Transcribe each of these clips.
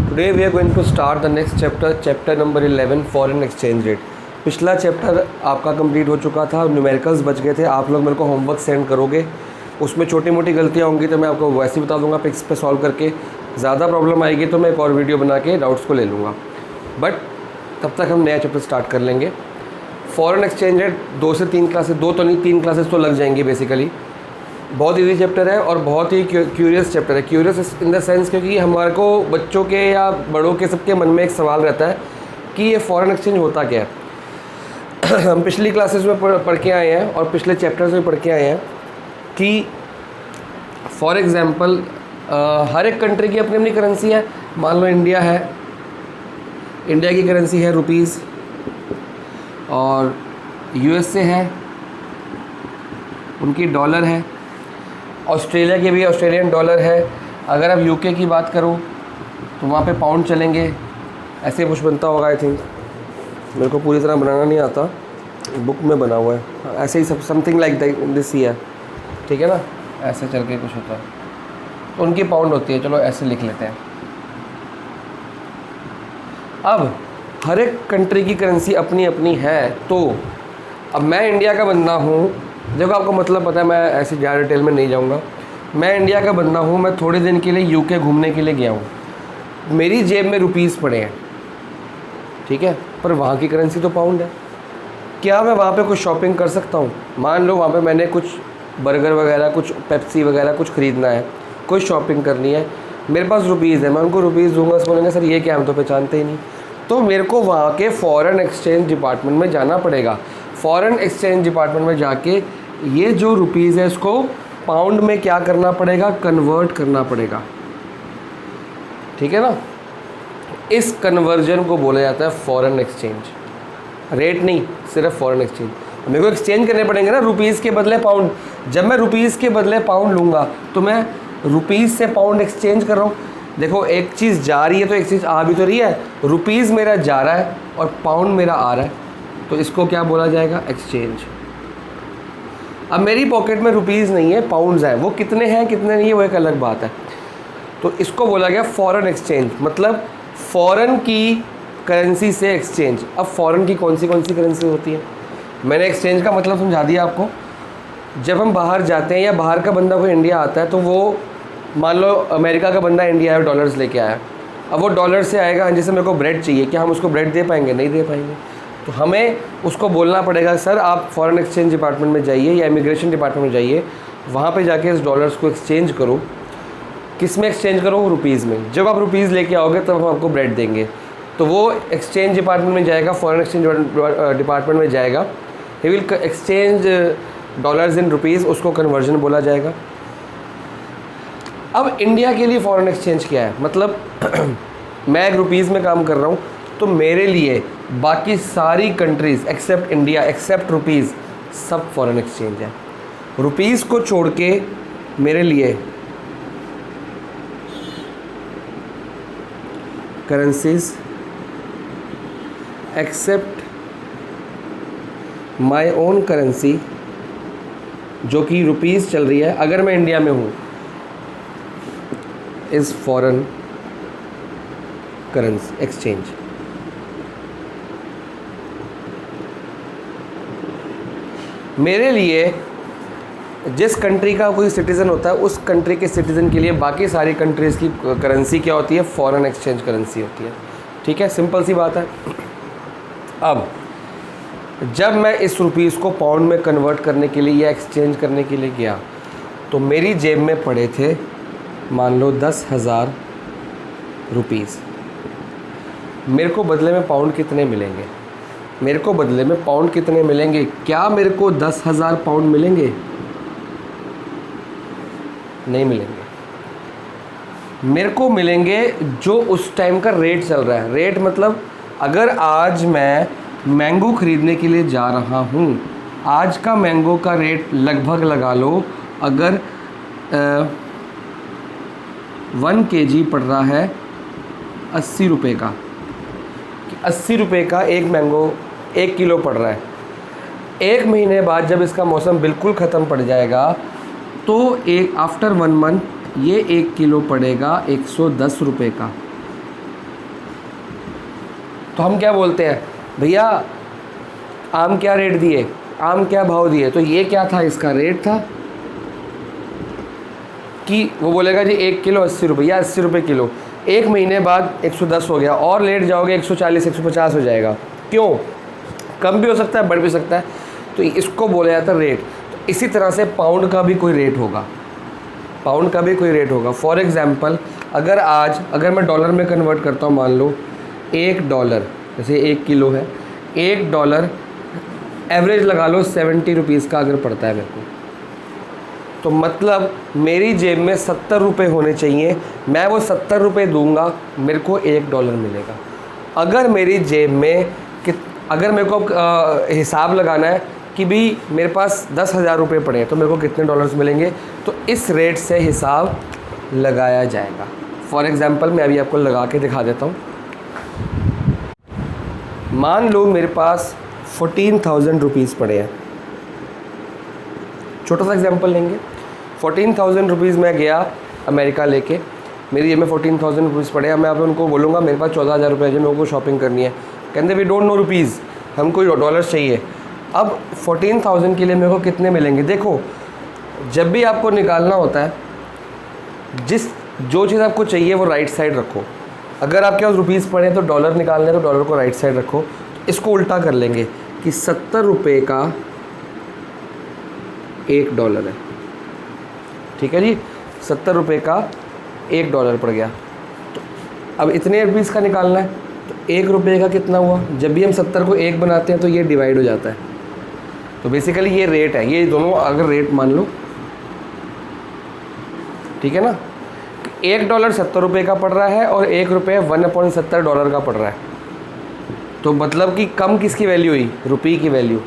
Today we are going to start the next chapter, chapter number 11, foreign exchange rate. पिछला chapter आपका complete हो चुका था, numericals बच गए थे। आप लोग मेरे को होमवर्क सेंड करोगे, उसमें छोटी मोटी गलतियाँ होंगी तो मैं आपको वैसे ही बता दूंगा पिक्स पे सॉल्व करके। ज़्यादा प्रॉब्लम आएगी तो मैं एक और वीडियो बना के डाउट्स को ले लूँगा, बट तब तक हम नया चैप्टर स्टार्ट कर लेंगे। फॉरेन एक्सचेंज रेट 2 से 3 क्लासेस, 2 तो नहीं 3 क्लासेस तो लग जाएंगी बेसिकली। बहुत इजी चैप्टर है और बहुत ही क्यूरियस चैप्टर है। क्यूरियस इन द सेंस क्योंकि हमारे को बच्चों के या बड़ों के सबके मन में एक सवाल रहता है कि ये फॉरेन एक्सचेंज होता क्या है। हम पिछली क्लासेस में पढ़ के आए हैं और पिछले चैप्टर्स में पढ़ के आए हैं कि फॉर एग्ज़ाम्पल हर एक कंट्री की अपनी अपनी करेंसी है। मान लो इंडिया है, इंडिया की करेंसी है रुपीज़, और यूएसए है, उनकी डॉलर है। ऑस्ट्रेलिया के भी ऑस्ट्रेलियन डॉलर है। अगर आप यूके की बात करो तो वहाँ पे पाउंड चलेंगे। ऐसे कुछ बनता होगा, आई थिंक, मेरे को पूरी तरह बनाना नहीं आता, बुक में बना हुआ है। ऐसे ही सब समथिंग लाइक दिस ही है, ठीक है ना, ऐसे चल के कुछ होता है तो उनकी पाउंड होती है। चलो ऐसे लिख लेते हैं। अब हर एक कंट्री की करेंसी अपनी अपनी है, तो अब मैं इंडिया का बंदा हूँ। देखो आपको मतलब पता है, मैं ऐसे ज़्यादा डिटेल में नहीं जाऊँगा। मैं इंडिया का बंदा हूँ, मैं थोड़े दिन के लिए यूके घूमने के लिए गया हूँ। मेरी जेब में रुपीज़ पड़े हैं, ठीक है, पर वहाँ की करेंसी तो पाउंड है। क्या मैं वहाँ पे कुछ शॉपिंग कर सकता हूँ? मान लो वहाँ पे मैंने कुछ बर्गर वगैरह, कुछ पेप्सी वगैरह कुछ ख़रीदना है, कोई शॉपिंग करनी है, मेरे पास रुपीज़ है, मैं उनको रुपीज़ दूंगा, बोलेंगे सर ये क्या, हम तो पहचानते ही नहीं। तो मेरे को वहाँ के फ़ॉरेन एक्सचेंज डिपार्टमेंट में जाना पड़ेगा। फ़ॉरेन एक्सचेंज डिपार्टमेंट में जाके ये जो रुपीज़ है इसको पाउंड में क्या करना पड़ेगा, कन्वर्ट करना पड़ेगा, ठीक है ना। इस कन्वर्जन को बोला जाता है फॉरेन एक्सचेंज रेट। नहीं, सिर्फ फॉरेन एक्सचेंज। मेरे को एक्सचेंज करने पड़ेंगे ना, रुपीज़ के बदले पाउंड। जब मैं रुपीज़ के बदले पाउंड लूँगा तो मैं रुपीज़ से पाउंड एक्सचेंज कर रहा हूँ। देखो, एक चीज़ जा रही है तो एक चीज़ आ भी तो रही है। रुपीज़ मेरा जा रहा है और पाउंड मेरा आ रहा है, तो इसको क्या बोला जाएगा, एक्सचेंज। अब मेरी पॉकेट में रुपीज़ नहीं है, पाउंड्स हैं। वो कितने हैं कितने नहीं है वो एक अलग बात है। तो इसको बोला गया फॉरेन एक्सचेंज, मतलब फ़ॉरेन की करेंसी से एक्सचेंज। अब फ़ॉरेन की कौन सी करेंसी होती है, मैंने एक्सचेंज का मतलब समझा दिया आपको। जब हम बाहर जाते हैं या बाहर का बंदा कोई इंडिया आता है तो वो, मान लो अमेरिका का बंदा इंडिया आया, डॉलर्स लेके आया। अब वो डॉलर से आएगा, जैसे मेरे को ब्रेड चाहिए, क्या हम उसको ब्रेड दे पाएंगे? नहीं दे पाएंगे। तो हमें उसको बोलना पड़ेगा, सर आप फॉरेन एक्सचेंज डिपार्टमेंट में जाइए या इमिग्रेशन डिपार्टमेंट में जाइए, वहाँ पे जाके इस डॉलर्स को एक्सचेंज करो। किस में एक्सचेंज करो? रुपीज़ में। जब आप रुपीज़ लेके आओगे तब हम आपको ब्रेड देंगे। तो वो एक्सचेंज डिपार्टमेंट में जाएगा, फॉरेन एक्सचेंज डिपार्टमेंट में जाएगा, he will exchange dollars in rupees, उसको कन्वर्जन बोला जाएगा। अब इंडिया के लिए फॉरेन एक्सचेंज क्या है, मतलब मैं एक रुपीज़ में काम कर रहा हूँ, तो मेरे लिए बाकी सारी countries except India, except rupees, सब फॉरेन एक्सचेंज है। रुपीज़ को छोड़ के मेरे लिए currencies except my own currency, जो कि रुपीज़ चल रही है अगर मैं इंडिया में हूँ, इज़ फॉरेन करेंसी एक्सचेंज। मेरे लिए जिस कंट्री का कोई सिटीज़न होता है, उस कंट्री के सिटीज़न के लिए बाकी सारी कंट्रीज़ की करेंसी क्या होती है, फॉरेन एक्सचेंज करेंसी होती है, ठीक है। सिंपल सी बात है। अब जब मैं इस रुपीज़ को पाउंड में कन्वर्ट करने के लिए या एक्सचेंज करने के लिए गया, तो मेरी जेब में पड़े थे मान लो 10,000 रुपीज़। मेरे को बदले में पाउंड कितने मिलेंगे? मेरे को बदले में पाउंड कितने मिलेंगे? क्या मेरे को 10,000 पाउंड मिलेंगे? नहीं मिलेंगे। मेरे को मिलेंगे जो उस टाइम का रेट चल रहा है। रेट मतलब अगर आज मैं मैंगो ख़रीदने के लिए जा रहा हूँ, आज का मैंगो का रेट लगभग लगा लो, अगर 1 kg पड़ रहा है 80 रुपये का, 80 रुपये का एक मैंगो 1 किलो पड़ रहा है। 1 महीने बाद जब इसका मौसम बिल्कुल ख़त्म पड़ जाएगा तो आफ्टर 1 मंथ ये 1 किलो पड़ेगा 110 रुपये का। तो हम क्या बोलते हैं, भैया आम क्या रेट दिए, आम क्या भाव दिए, तो ये क्या था, इसका रेट था। कि वो बोलेगा जी 1 किलो 80 रुपये या 80 रुपये किलो, 1 महीने बाद 110 हो गया, और लेट जाओगे 140 150 हो जाएगा। क्यों? कम भी हो सकता है, बढ़ भी सकता है, तो इसको बोला जाता है रेट। तो इसी तरह से पाउंड का भी कोई रेट होगा, पाउंड का भी कोई रेट होगा। फॉर एग्ज़ाम्पल अगर मैं डॉलर में कन्वर्ट करता हूँ, मान लो $1, जैसे 1 किलो है, $1 एवरेज लगा लो 70 रुपीज़ का अगर पड़ता है मेरे को, तो मतलब मेरी जेब में 70 रुपये होने चाहिए, मैं वो 70 रुपये दूंगा, मेरे को $1 मिलेगा। अगर मेरी जेब में अगर मेरे को हिसाब लगाना है कि भी मेरे पास 10,000 रुपये पड़े हैं तो मेरे को कितने डॉलर्स मिलेंगे, तो इस रेट से हिसाब लगाया जाएगा। फॉर एग्ज़ाम्पल मैं अभी आपको लगा के दिखा देता हूँ। मान लो मेरे पास 14,000 रुपीज़ पड़े हैं, छोटा सा एग्जांपल लेंगे। 14,000 रुपीज़ मैं गया अमेरिका लेके, मेरी जेब में 14,000 रुपीज़ पड़े हैं, मैं अब उनको बोलूँगा मेरे पास 14,000 रुपये है, मेरे को शॉपिंग करनी है, कहते वी डोंट नो रुपीज़, हमको डॉलर्स चाहिए। अब 14,000 के लिए मेरे को कितने मिलेंगे? देखो, जब भी आपको निकालना होता है, जो चीज़ आपको चाहिए वो राइट साइड रखो। अगर आपके पास रुपीज़ पड़े तो डॉलर निकालने, तो डॉलर को राइट साइड रखो। तो इसको उल्टा कर लेंगे कि 70 रुपये का $1 है, ठीक है जी, 70 रुपये का $1 पड़ गया। तो अब इतने रुपीज़ का निकालना है, तो 1 रुपये का कितना हुआ? जब भी हम 70 को 1 बनाते हैं तो ये डिवाइड हो जाता है। तो बेसिकली ये रेट है, ये दोनों अगर रेट मान लो, ठीक है ना, $1 70 रुपये का पड़ रहा है और 1 रुपये $1/70 का पड़ रहा है। तो मतलब कि कम किसकी वैल्यू हुई? रुपये की वैल्यू।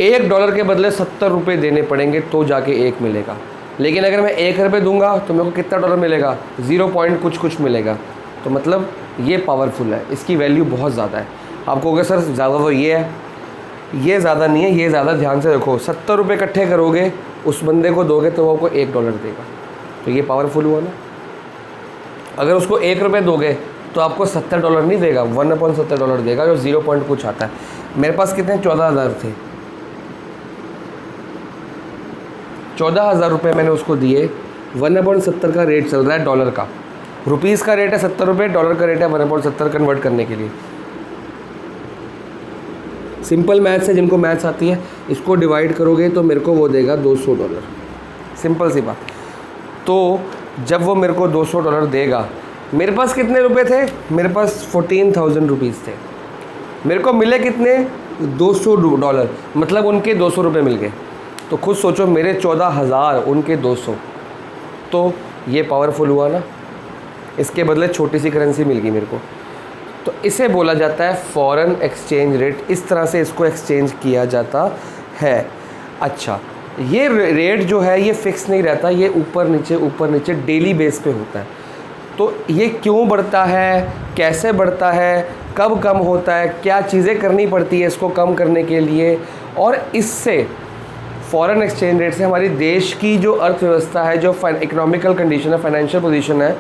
$1 के बदले 70 रुपये देने पड़ेंगे तो जाके 1 मिलेगा। लेकिन अगर मैं 1 रुपये दूंगा तो मेरे को कितना डॉलर मिलेगा? 0 पॉइंट कुछ मिलेगा। तो मतलब ये पावरफुल है, इसकी वैल्यू बहुत ज़्यादा है। आप कहोगे सर ज़्यादा तो ये है, ये ज़्यादा नहीं है, ये ज़्यादा। ध्यान से देखो, 70 रुपये इकट्ठे करोगे, उस बंदे को दोगे तो वो आपको $1 देगा, तो ये पावरफुल हुआ ना। अगर उसको 1 रुपये दोगे तो आपको $70 नहीं देगा, $1/70 देगा, जो 0 पॉइंट कुछ आता है। मेरे पास कितने? 14,000 थे, 14,000 रुपये मैंने उसको दिए। 1/70 का रेट चल रहा है डॉलर का, रुपीज़ का रेट है 70 रुपये, डॉलर का रेट है 1/70 कन्वर्ट करने के लिए। सिंपल मैथ्स है, जिनको मैथ्स आती है, इसको डिवाइड करोगे तो मेरे को वो देगा $200, सिंपल सी बात। तो जब वो मेरे को $200 देगा, मेरे पास कितने रुपए थे? मेरे पास 14,000 रुपीज़ थे। मेरे को मिले कितने? $200, मतलब उनके 200 रुपये मिल गए। तो खुद सोचो, मेरे 14,000, उनके 200, तो ये पावरफुल हुआ ना। इसके बदले छोटी सी करेंसी मिल गई मेरे को। तो इसे बोला जाता है फॉरेन एक्सचेंज रेट। इस तरह से इसको एक्सचेंज किया जाता है। अच्छा, ये रेट जो है ये फिक्स नहीं रहता, ये ऊपर नीचे डेली बेस पे होता है। तो ये क्यों बढ़ता है, कैसे बढ़ता है, कब कम होता है, क्या चीज़ें करनी पड़ती है इसको कम करने के लिए, और इससे फॉरेन एक्सचेंज रेट से हमारी देश की जो अर्थव्यवस्था है, जो इकोनॉमिकल कंडीशन है, फाइनेंशियल पोजीशन है,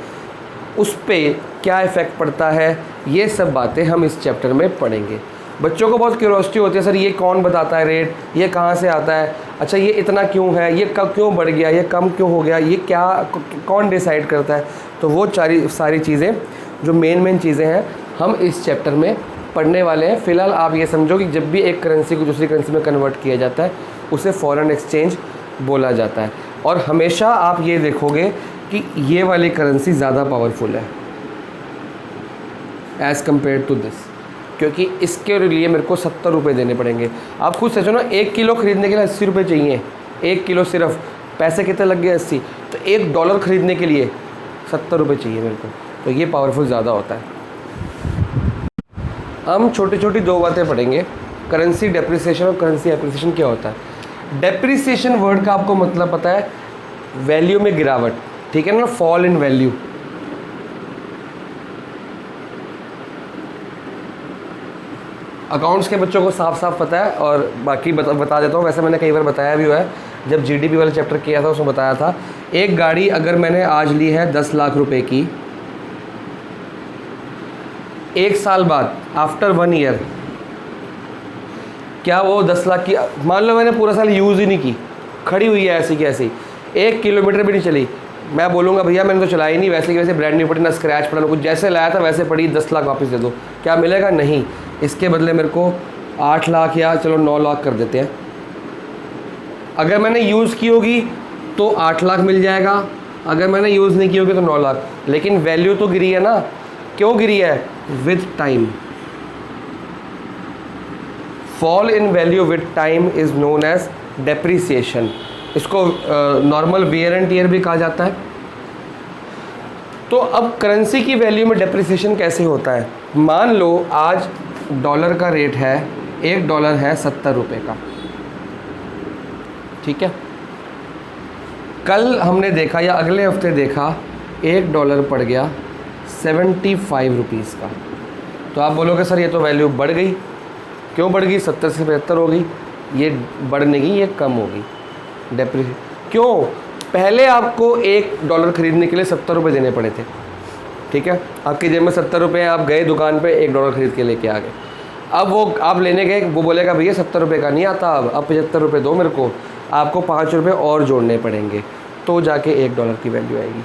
उस पर क्या इफ़ेक्ट पड़ता है, ये सब बातें हम इस चैप्टर में पढ़ेंगे। बच्चों को बहुत क्यूरोसिटी होती है, सर ये कौन बताता है रेट, ये कहाँ से आता है, अच्छा ये इतना क्यों है, ये कब क्यों बढ़ गया, ये कम क्यों हो गया, ये क्या कौन डिसाइड करता है। तो वो सारी चीज़ें जो मेन चीज़ें हैं हम इस चैप्टर में पढ़ने वाले हैं। फ़िलहाल आप ये समझो कि जब भी एक करेंसी को दूसरी करेंसी में कन्वर्ट किया जाता है उसे फॉरेन एक्सचेंज बोला जाता है। और हमेशा आप ये देखोगे कि ये वाली करेंसी ज़्यादा पावरफुल है एज़ कम्पेयर टू दिस, क्योंकि इसके लिए मेरे को 70 रुपये देने पड़ेंगे। आप खुद सोचो ना, 1 किलो ख़रीदने के लिए 80 रुपये चाहिए, 1 किलो सिर्फ, पैसे कितने लग गए? 80। तो $1 ख़रीदने के लिए 70 रुपये चाहिए मेरे को, तो ये पावरफुल ज़्यादा होता है। हम छोटी 2 बातें पढ़ेंगे, करेंसी डेप्रिसिएशन और करेंसी एप्रिसिएशन क्या होता है। डेप्रिसिएशन वर्ड का आपको मतलब पता है, वैल्यू में गिरावट, ठीक है ना, फॉल इन वैल्यू। अकाउंट्स के बच्चों को साफ पता है, और बाकी बता देता हूँ। वैसे मैंने कई बार बताया भी हुआ है, जब जीडीपी वाला चैप्टर किया था उसमें बताया था। एक गाड़ी अगर मैंने आज ली है 10 लाख रुपए की, 1 साल बाद आफ्टर 1 ईयर क्या वो 10 लाख की, मान लो मैंने पूरा साल यूज़ ही नहीं की, खड़ी हुई है ऐसी की ऐसी, 1 किलोमीटर भी नहीं चली, मैं बोलूँगा भैया मैंने तो चलाई नहीं, वैसे की वैसे ब्रांड न्यू पड़ी, ना स्क्रैच पड़ा ना कुछ, जैसे लाया था वैसे पड़ी, 10 लाख वापस दे दो, क्या मिलेगा? नहीं। इसके बदले मेरे को 8 लाख या चलो 9 लाख कर देते हैं। अगर मैंने यूज़ की होगी तो 8 लाख मिल जाएगा, अगर मैंने यूज़ नहीं की होगी तो 9 लाख, लेकिन वैल्यू तो गिरी है ना। क्यों गिरी है? With time. Fall in value with time is known as depreciation. इसको नॉर्मल वेयर एंड टियर भी कहा जाता है। तो अब करेंसी की वैल्यू में डेप्रिसिएशन कैसे होता है? मान लो आज डॉलर का रेट है, $1 है 70 रुपये का, ठीक है। कल हमने देखा या अगले हफ्ते देखा $1 पड़ गया 75 रुपीज़ का, तो आप बोलोगे सर ये तो वैल्यू बढ़ गई। क्यों बढ़ गई? 70 से 75 हो गई, ये बढ़ने की, ये कम होगी डेप्रिसिएशन। क्यों? पहले आपको $1 खरीदने के लिए 70 रुपये देने पड़े थे, ठीक है। आपकी जेब में 70 रुपये, आप गए दुकान पे $1 खरीद के लेके आ गए। अब वो आप लेने गए, वो बोलेगा भैया 70 रुपये का नहीं आता, अब 75 रुपये दो मेरे को, आपको 5 रुपये और जोड़ने पड़ेंगे, तो जाके $1 की वैल्यू आएगी।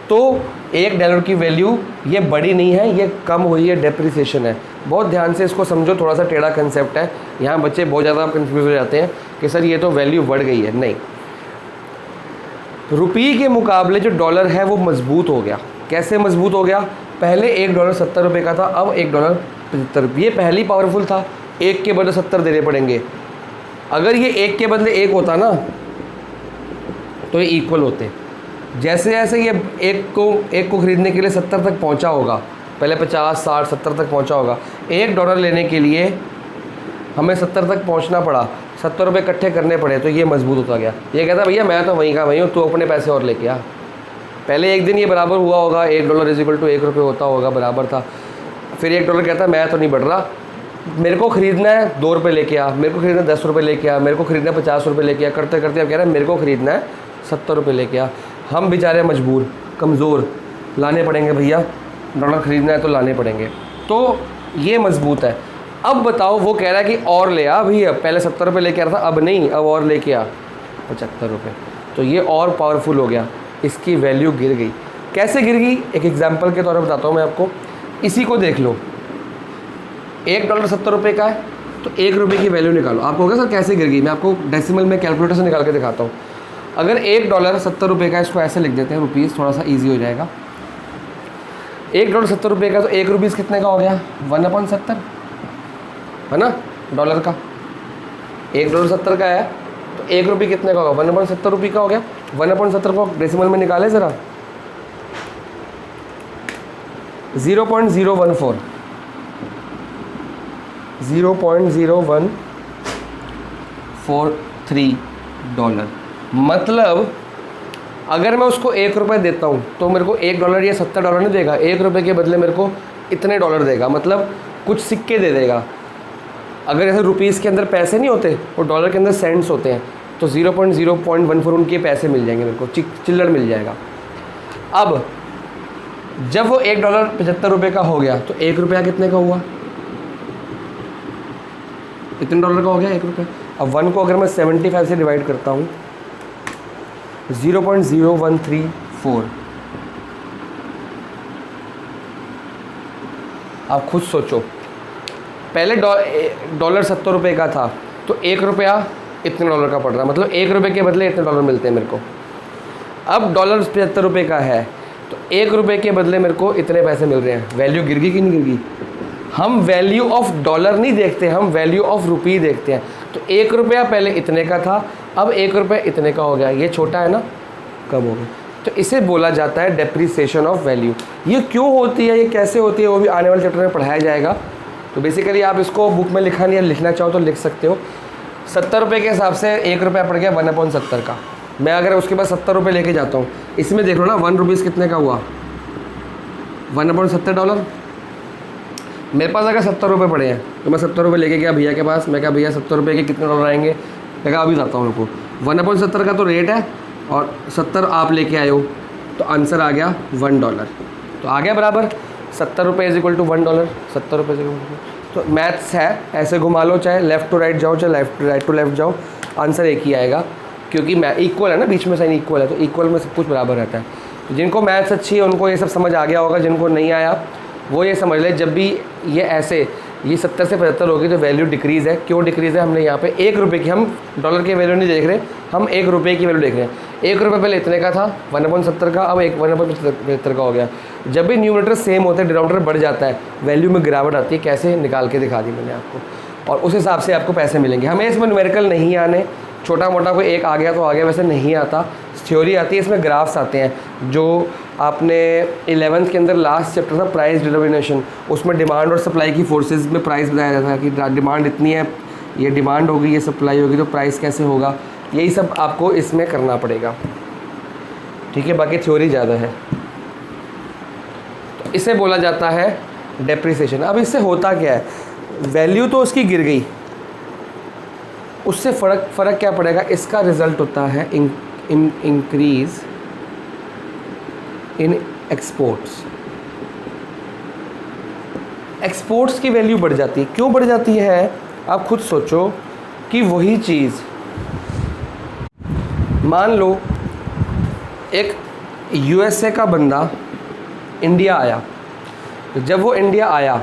तो $1 की वैल्यू ये बढ़ी नहीं है, ये कम हुई है, डेप्रिसिएशन है। बहुत ध्यान से इसको समझो, थोड़ा सा टेढ़ा कंसेप्ट है, यहाँ बच्चे बहुत ज़्यादा कंफ्यूज हो जाते हैं कि सर ये तो वैल्यू बढ़ गई है। नहीं, रुपये के मुकाबले जो डॉलर है वो मजबूत हो गया। कैसे मजबूत हो गया? पहले $1 70 रुपये का था, अब $1 75 रुपये। ये पहले ही पावरफुल था, 1 के बदले 70 देने पड़ेंगे। अगर ये 1 के बदले 1 होता ना तो ये इक्वल होते। जैसे जैसे ये एक को खरीदने के लिए 70 तक पहुंचा होगा, पहले 50, 60, 70 तक पहुंचा होगा, $1 लेने के लिए हमें 70 तक पहुंचना पड़ा, 70 रुपये इकट्ठे करने पड़े, तो ये मजबूत होता गया। ये कहता भैया मैं तो वहीं का वहीं हूँ, तू अपने पैसे और लेके आ। पहले एक दिन ये बराबर हुआ होगा, $1 = $1 होता होगा, बराबर था। फिर $1 कहता मैं तो नहीं बढ़ रहा, मेरे को खरीदना है $2 लेके आ, मेरे को खरीदना है $10 लेके आ, मेरे को खरीदना है $50 लेके आ, करते करते अब कह रहा है मेरे को खरीदना है $70 लेके आ। हम बेचारे मजबूर, कमज़ोर, लाने पड़ेंगे भैया, डॉलर ख़रीदना है तो लाने पड़ेंगे, तो ये मजबूत है। अब बताओ, वो कह रहा है कि और ले आ भैया, पहले $70 लेके आ रहा था, अब नहीं, अब और लेके आ $75, तो ये और पावरफुल हो गया, इसकी वैल्यू गिर गई। कैसे गिर गई? एक एग्जांपल के तौर पर बताता हूँ मैं आपको। इसी को देख लो, $1 70 रुपये का है, तो $1 की वैल्यू निकालो। आपको होगा सर कैसे गिर गई? मैं आपको डेसिमल में कैलकुलेटर से निकाल के दिखाता हूँ। अगर $1 70 रुपये का, इसको ऐसे लिख देते हैं रुपीज़, थोड़ा सा ईजी हो जाएगा। $1 70 रुपये का, तो ₹1 कितने का हो गया? 1/70 है ना, डॉलर का। $1 70 का है, तो ₹1 कितने का होगा? 1/70 रुपये का हो गया। 1/70 को डेसिमल में निकाले ज़रा, 0.014 $0.0143। मतलब अगर मैं उसको $1 देता हूँ तो मेरे को $1 या $70 नहीं देगा, $1 के बदले मेरे को इतने डॉलर देगा, मतलब कुछ सिक्के दे देगा। अगर जैसे रुपीज़ के अंदर पैसे नहीं होते, वो डॉलर के अंदर सेंट्स होते हैं, तो 0.014 उनके पैसे मिल जाएंगे मेरे को, चिल्लर मिल जाएगा। अब जब वो $1 $75 का हो गया, तो $1 कितने का हुआ? इतने डॉलर का हो गया $1। अब 1 को अगर मैं 75 से डिवाइड करता हूँ, 0.0134। आप खुद सोचो, पहले डॉलर $70 का था, तो $1 इतने डॉलर का पड़ रहा है, मतलब $1 के बदले इतने डॉलर मिलते हैं मेरे को। अब डॉलर $75 का है, तो $1 के बदले मेरे को इतने पैसे मिल रहे हैं। वैल्यू गिर गई कि नहीं गिर गई? हम वैल्यू ऑफ डॉलर नहीं देखते, हम वैल्यू ऑफ रुपये देखते हैं। तो $1 पहले इतने का था, अब $1 इतने का हो गया, ये छोटा है ना, कम हो गया। तो इसे बोला जाता है डेप्रिसिएशन ऑफ वैल्यू। ये क्यों होती है, ये कैसे होती है, वो भी आने वाले चैप्टर में पढ़ाया जाएगा। तो बेसिकली आप इसको बुक में लिखा नहीं है, लिखना चाहो तो लिख सकते हो। $70 के हिसाब से $1 पड़ गया 1/70 का। मैं अगर उसके बाद $70 लेके जाता हूँ, इसमें देख लो ना, ₹1 कितने का हुआ? 1/70 मेरे पास अगर $70 पड़े हैं, तो मैं $70 लेके गया भैया के पास। मैं कहा भैया $70 के कितने डॉलर आएंगे? मैं कहा अभी बताता हूँ उनको। 1/70 का तो रेट है, और 70 आप लेके आए हो, तो आंसर आ गया $1। तो आ गया बराबर। ₹70 इज इक्वल टू $1, ₹70 तो मैथ्स है, ऐसे घुमा लो, चाहे लेफ़्ट टू राइट जाओ, चाहे राइट टू लेफ़्ट जाओ, आंसर एक ही आएगा, क्योंकि मैं इक्वल है ना, बीच में साइन इक्वल है, तो इक्वल में सब कुछ बराबर रहता है। तो जिनको मैथ्स अच्छी है उनको ये सब समझ आ गया होगा, जिनको नहीं आया वो ये समझ ले, जब भी ये ऐसे ये 70 से 75 होगी तो वैल्यू डिक्रीज़ है। क्यों डिक्रीज़ है? हमने यहाँ पे ₹1 की, हम डॉलर की वैल्यू नहीं देख रहे, हम ₹1 की वैल्यू देख रहे हैं। ₹1 पहले इतने का था 1/70 का, अब 1/75 का हो गया। जब भी न्यूमरेटर सेम होता है डिनोमिनेटर बढ़ जाता है, वैल्यू में गिरावट आती है। कैसे निकाल के दिखा दी मैंने आपको, और उस हिसाब से आपको पैसे मिलेंगे। हमें इसमें न्यूमेरिकल नहीं आने, छोटा मोटा कोई एक आ गया तो आ गया, वैसे नहीं आता। थ्योरी आती है, इसमें ग्राफ्स आते हैं। जो आपने 11th के अंदर लास्ट चैप्टर था प्राइस डिटर्मिनेशन, उसमें डिमांड और सप्लाई की फोर्सेस में प्राइस बताया जाता है कि डिमांड इतनी है, ये डिमांड होगी, ये सप्लाई होगी, तो प्राइस कैसे होगा, यही सब आपको इसमें करना पड़ेगा। ठीक है, बाकी थ्योरी ज़्यादा है। तो इसे बोला जाता है डेप्रिसिएशन। अब इससे होता क्या है, वैल्यू तो उसकी गिर गई, उससे फ़र्क क्या पड़ेगा, इसका रिज़ल्ट होता है इंक्रीज़ इन एक्सपोर्ट्स। एक्सपोर्ट्स की वैल्यू बढ़ जाती है। क्यों बढ़ जाती है, आप खुद सोचो कि वही चीज़, मान लो एक यूएसए का बंदा इंडिया आया, जब वो इंडिया आया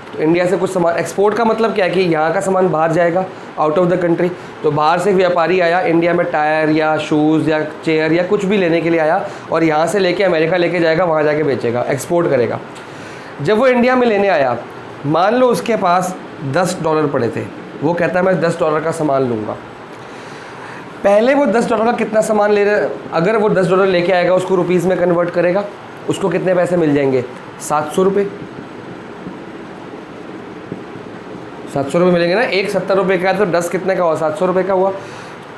तो इंडिया से कुछ सामान, एक्सपोर्ट का मतलब क्या है कि यहाँ का सामान बाहर जाएगा आउट ऑफ द कंट्री। तो बाहर से एक व्यापारी आया इंडिया में टायर या शूज़ या चेयर या कुछ भी लेने के लिए आया, और यहाँ से लेके अमेरिका लेके जाएगा, वहाँ जाके बेचेगा, एक्सपोर्ट करेगा। जब वो इंडिया में लेने आया, मान लो उसके पास $10 पड़े थे, वो कहता है मैं $10 का सामान लूँगा। पहले वो $10 का कितना सामान ले रहे, अगर वो $10 लेके आएगा, उसको रुपीज़ में कन्वर्ट करेगा, उसको कितने पैसे मिल जाएंगे, ₹700। ₹700 मिलेंगे ना, एक ₹70 का है तो 10 कितने का हुआ, ₹700 का हुआ।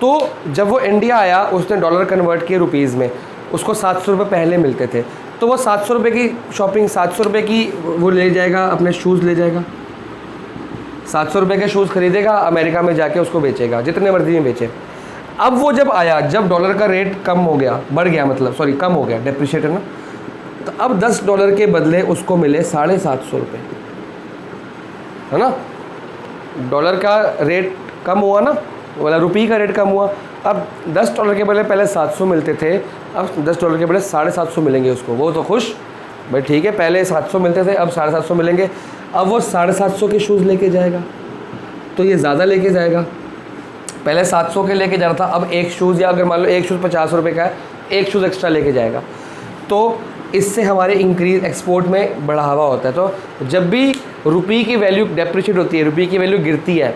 तो जब वो इंडिया आया, उसने डॉलर कन्वर्ट किए रुपीज़ में, उसको ₹700 पहले मिलते थे, तो वो ₹700 की शॉपिंग, ₹700 की वो ले जाएगा, अपने शूज़ ले जाएगा, ₹700 के शूज़ खरीदेगा, अमेरिका में जाके उसको बेचेगा, जितने मर्जी में बेचे। अब वो जब आया, जब डॉलर का रेट कम हो गया, बढ़ गया, मतलब सॉरी कम हो गया, डेप्रिशिएट है ना, तो अब $10 के बदले उसको मिले ₹750, है ना। डॉलर का रेट कम हुआ ना, वाला रुपये का रेट कम हुआ। अब $10 के बदले पहले 700 मिलते थे, अब $10 के बदले 750 मिलेंगे उसको। वो तो खुश भाई, ठीक है, पहले 700 मिलते थे, अब 750 मिलेंगे। अब वो 750 के शूज़ लेके जाएगा, तो ये ज़्यादा लेके जाएगा। पहले 700 के लेके जाना था, अब एक शूज़, या अगर मान लो एक शूज़ ₹50 का है, एक शूज़ एक्स्ट्रा लेके जाएगा। तो इससे हमारे इंक्रीज एक्सपोर्ट में बढ़ावा होता है। तो जब भी रुपये की वैल्यू डेप्रिशिएट होती है, रुपये की वैल्यू गिरती है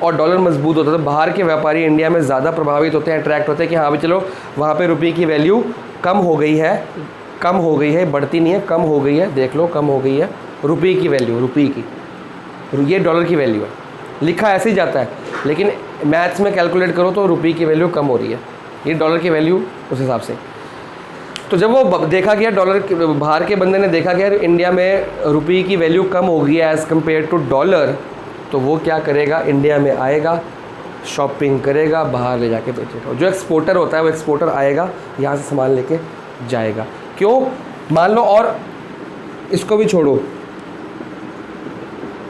और डॉलर मजबूत होता है, तो बाहर के व्यापारी इंडिया में ज़्यादा प्रभावित होते हैं, अट्रैक्ट होते हैं कि हाँ भी चलो वहाँ पे रुपये की वैल्यू कम हो गई है, बढ़ती नहीं है, कम हो गई है, देख लो कम हो गई है रुपये की वैल्यू, रुपये की, ये डॉलर की वैल्यू है, लिखा ऐसे ही जाता है, लेकिन मैथ्स में कैलकुलेट करो तो रुपये की वैल्यू कम हो रही है, ये डॉलर की वैल्यू उस हिसाब से। तो जब वो देखा गया, डॉलर बाहर के बंदे ने देखा गया इंडिया में रुपये की वैल्यू कम हो गई है एज़ कम्पेयर टू डॉलर, तो वो क्या करेगा, इंडिया में आएगा, शॉपिंग करेगा, बाहर ले जाके बेचेगा। जो एक्सपोर्टर होता है वो एक्सपोर्टर आएगा, यहाँ से सामान लेके जाएगा। क्यों, मान लो, और इसको भी छोड़ो,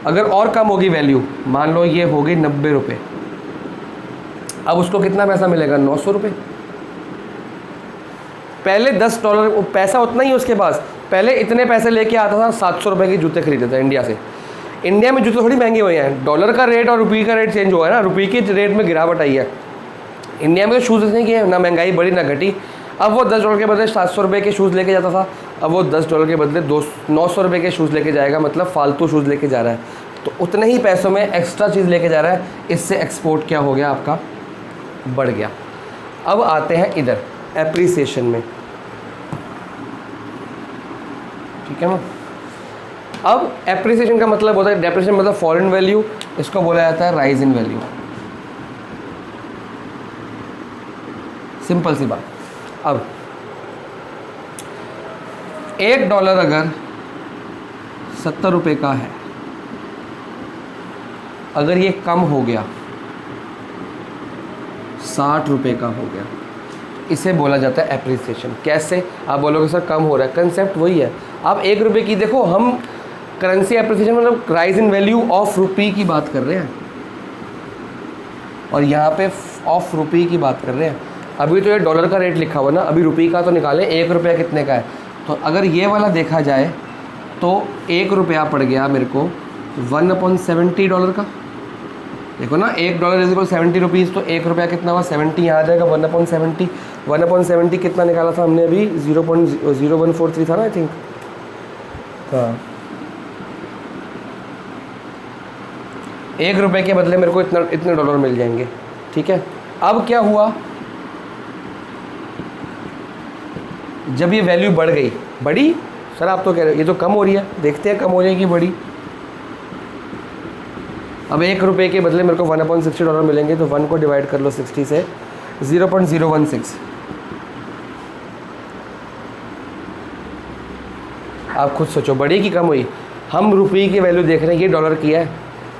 अगर और कम होगी वैल्यू, मान लो ये हो गई ₹90, अब उसको कितना पैसा मिलेगा, ₹900। पहले $10 पैसा उतना ही उसके पास, पहले इतने पैसे लेके आता था, ₹700 के जूते खरीदे थे इंडिया से। इंडिया में जूते थोड़ी महंगे हुए हैं, डॉलर का रेट और रुपये का रेट चेंज हुआ है ना, रुपये के रेट में गिरावट आई है। इंडिया में तो शूज़ नहीं किए, ना महंगाई बढ़ी ना घटी। अब वो $10 के बदले ₹700 के शूज़ लेके जाता था, अब वो $10 के बदले ₹900 के शूज़ लेके जाएगा, मतलब फालतू शूज़ लेके जा रहा है, तो उतने ही पैसों में एक्स्ट्रा चीज़ लेके जा रहा है। इससे एक्सपोर्ट क्या हो गया, आपका बढ़ गया। अब आते हैं इधर एप्रिसिएशन में, ठीक है ना। अब एप्रिसिएशन का मतलब होता है, डेप्रिसिएशन मतलब फॉरेन वैल्यू, इसको बोला जाता है राइज इन वैल्यू। सिंपल सी बात। अब $1 अगर ₹70 का है, अगर ये कम हो गया, ₹60 का हो गया, इसे बोला जाता है एप्रिसिएशन। कैसे, आप बोलोगे सर कम हो रहा है, कंसेप्ट वही है। अब 1 रुपये की देखो, हम करेंसी एप्रिसिएशन मतलब rise in value of rupee की बात कर रहे हैं, और यहाँ पे ऑफ रुपी की बात कर रहे हैं। अभी तो ये डॉलर का रेट लिखा हुआ ना, अभी रुपी का तो निकालें 1 रुपया कितने का है। तो अगर ये वाला देखा जाए तो 1 रुपया पड़ गया मेरे को 1/70 डॉलर का। देखो ना, $1 इज इक्वल 70 रुपीज़, तो 1 रुपया कितना हुआ 70, यहाँ आ जाएगा 1/70। 1/70 कितना निकाला था हमने अभी, 0.0143 था ना आई थिंक। हाँ, 1 रुपये के बदले मेरे को इतने डॉलर मिल जाएंगे। ठीक है, अब क्या हुआ, जब ये वैल्यू बढ़ गई, बढ़ी सर आप तो कह रहे हो ये तो कम हो रही है, देखते हैं कम हो जाएगी बढ़ी। अब 1 रुपये के बदले मेरे को 1/60 डॉलर मिलेंगे, तो 1 को डिवाइड कर लो 60 से, 0.016। आप खुद सोचो बढ़ी कि कम हुई। हम रुपये की वैल्यू देख रहे हैं, ये डॉलर की है,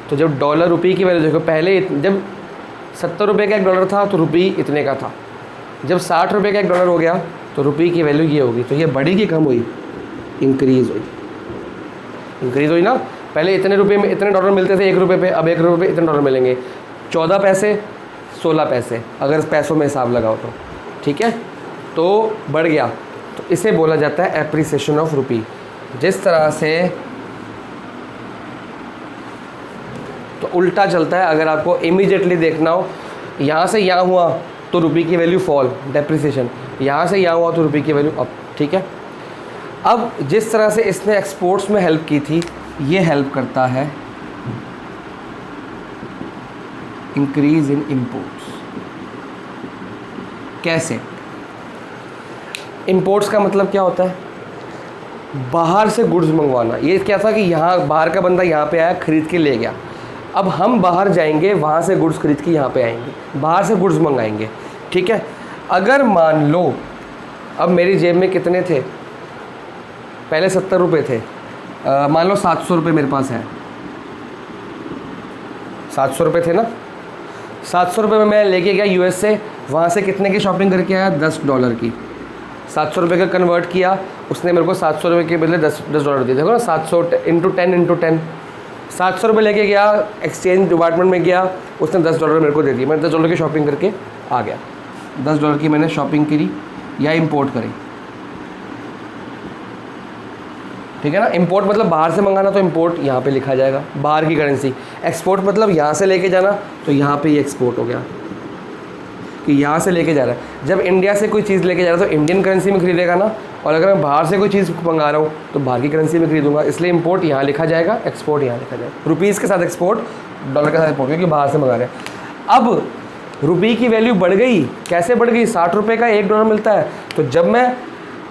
तो जब डॉलर रुपये की वैल्यू देखो, पहले जब 70 रुपये का 1 डॉलर था तो रुपये इतने का था, जब 60 रुपये का 1 डॉलर हो गया तो रुपये की वैल्यू ये होगी। तो ये बढ़ी कि कम हुई, इंक्रीज़ हुई। इंक्रीज़ हुई ना, पहले इतने रुपये में इतने डॉलर मिलते थे 1 रुपये पे, अब 1 रुपये पे इतने डॉलर मिलेंगे, 14 पैसे 16 पैसे अगर पैसों में हिसाब लगाओ तो। ठीक है, तो बढ़ गया, तो इसे बोला जाता है एप्रिसिएशन ऑफ रुपी। जिस तरह से तो उल्टा चलता है, अगर आपको इमीडिएटली देखना हो, यहाँ से यहाँ हुआ तो रुपये की वैल्यू फॉल, डेप्रिसिएशन, यहाँ से यहाँ हुआ तो रुपये की वैल्यू अप। ठीक है, अब जिस तरह से इसने एक्सपोर्ट्स में हेल्प की थी, ये हेल्प करता है इंक्रीज इन इंपोर्ट्स। कैसे? इंपोर्ट्स का मतलब क्या होता है, बाहर से गुड्स मंगवाना। ये क्या था कि यहाँ बाहर का बंदा यहाँ पे आया, खरीद के ले गया, अब हम बाहर जाएंगे, वहाँ से गुड्स खरीद के यहाँ पे आएंगे, बाहर से गुड्स मंगाएंगे। ठीक है, अगर मान लो अब मेरी जेब में कितने थे, पहले 70 रुपये थे, मान लो 700 रुपये मेरे पास है, 700 रुपये थे ना, 700 रुपये में मैं लेके गया यूएस से, वहाँ से कितने की शॉपिंग करके आया, $10 की। 700 रुपये का कन्वर्ट किया, उसने मेरे को 700 रुपये के बदले 10 डॉलर दिए। देखो ना, 700 × 10 700 रुपये लेके गया, एक्सचेंज डिपार्टमेंट में गया, उसने $10 मेरे को दे दिए, मैं $10 की शॉपिंग करके आ गया। $10 की मैंने शॉपिंग करी या इंपोर्ट करी। ठीक है ना, इंपोर्ट मतलब बाहर से मंगाना, तो इंपोर्ट यहाँ पे लिखा जाएगा, बाहर की करेंसी। एक्सपोर्ट मतलब यहाँ से लेके जाना, तो यहाँ पे ये एक्सपोर्ट हो गया कि यहाँ से लेके जा रहा है। जब इंडिया से कोई चीज़ लेके जा रहा है तो इंडियन करेंसी में खरीदेगा ना, और अगर मैं बाहर से कोई चीज़ मंगा रहा हूँ तो बाहर की करेंसी में खरीदूंगा, इसलिए इंपोर्ट यहाँ लिखा जाएगा, एक्सपोर्ट यहाँ लिखा जाएगा। रुपीज़ के साथ एक्सपोर्ट, डॉलर के साथ एक्सपोर्ट, क्योंकि बाहर से मंगा रहे हैं। अब रुपये की वैल्यू बढ़ गई, कैसे बढ़ गई, 60 रुपये का $1 मिलता है, तो जब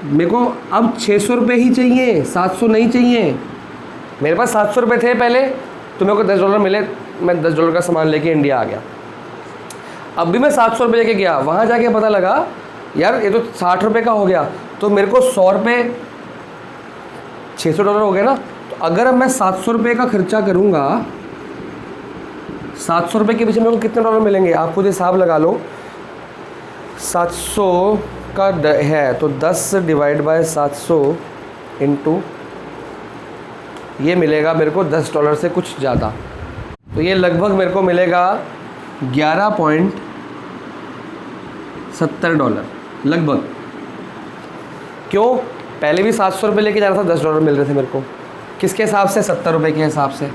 मेरे को अब 600 रुपये ही चाहिए, 700 नहीं चाहिए। मेरे पास 700 रुपये थे पहले, तो मेरे को $10 मिले, मैं $10 का सामान लेके इंडिया आ गया। अब भी मैं 700 रुपये लेके गया, वहाँ जाके पता लगा यार ये तो 60 रुपये का हो गया, तो मेरे को 100 रुपये, $600 हो गया ना। तो अगर अब मैं 700 रुपये का खर्चा करूँगा, 700 रुपये के पीछे मेरे को कितने डॉलर मिलेंगे, आप खुद हिसाब लगा लो। 700 का है तो 10 डिवाइड बाय 700 इंटू, ये मिलेगा मेरे को $10 से कुछ ज़्यादा, तो ये लगभग मेरे को मिलेगा $11.70 लगभग। क्यों? पहले भी 700 रुपये लेके जा रहा था, $10 मिल रहे थे मेरे को, किसके हिसाब से, 70 रुपये के हिसाब से।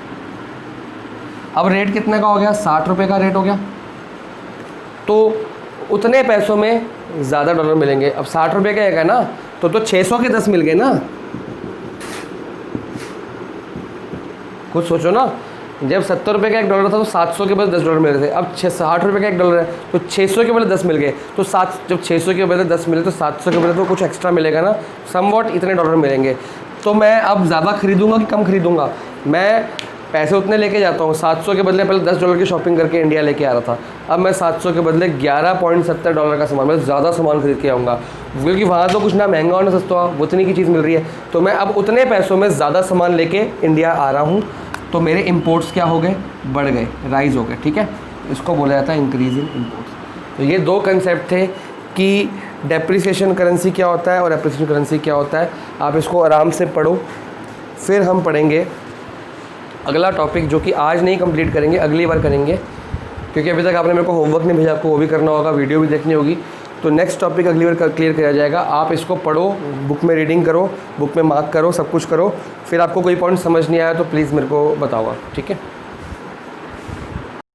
अब रेट कितने का हो गया, 60 रुपये का रेट हो गया, तो उतने पैसों में ज़्यादा डॉलर मिलेंगे। अब 60 रुपये का एक है ना, तो 600 के 10 मिल गए ना। कुछ सोचो ना, जब 70 रुपये का $1 था तो 700 के बदले $10 मिल रहे थे, अब 60 रुपये का $1 है तो 600 के बदले 10 मिल गए, तो जब 600 के बदले 10 मिले तो 700 के बदले तो कुछ एक्स्ट्रा मिलेगा ना, समवॉट इतने डॉलर मिलेंगे। तो मैं अब ज़्यादा खरीदूंगा कि कम खरीदूंगा, मैं पैसे उतने लेके जाता हूँ। 700 के बदले पहले $10 की शॉपिंग करके इंडिया लेके आ रहा था, अब मैं 700 के बदले $11.70 का सामान, मैं ज़्यादा सामान खरीद के आऊँगा, क्योंकि वहाँ तो कुछ ना महंगा और ना सस्ता, वो उतनी की चीज़ मिल रही है। तो मैं अब उतने पैसों में ज़्यादा सामान लेके इंडिया आ रहा हूँ, तो मेरे इंपोर्ट्स क्या हो गए, बढ़ गए, राइज हो गए। ठीक है, इसको बोला जाता है इंक्रीज इन इंपोर्ट्स। तो ये दो कंसेप्ट थे कि डेप्रिसिएशन करेंसी क्या होता है और एप्रिसिएशन करेंसी क्या होता है, आप इसको आराम से पढ़ो। फिर हम पढ़ेंगे अगला टॉपिक जो कि आज नहीं कंप्लीट करेंगे, अगली बार करेंगे, क्योंकि अभी तक आपने मेरे को होमवर्क नहीं भेजा, आपको वो भी करना होगा, वीडियो भी देखनी होगी। तो नेक्स्ट टॉपिक अगली बार क्लियर किया जाएगा। आप इसको पढ़ो, बुक में रीडिंग करो, बुक में मार्क करो, सब कुछ करो। फिर आपको कोई पॉइंट समझ नहीं आया तो प्लीज़ मेरे को बताओ आप, ठीक है।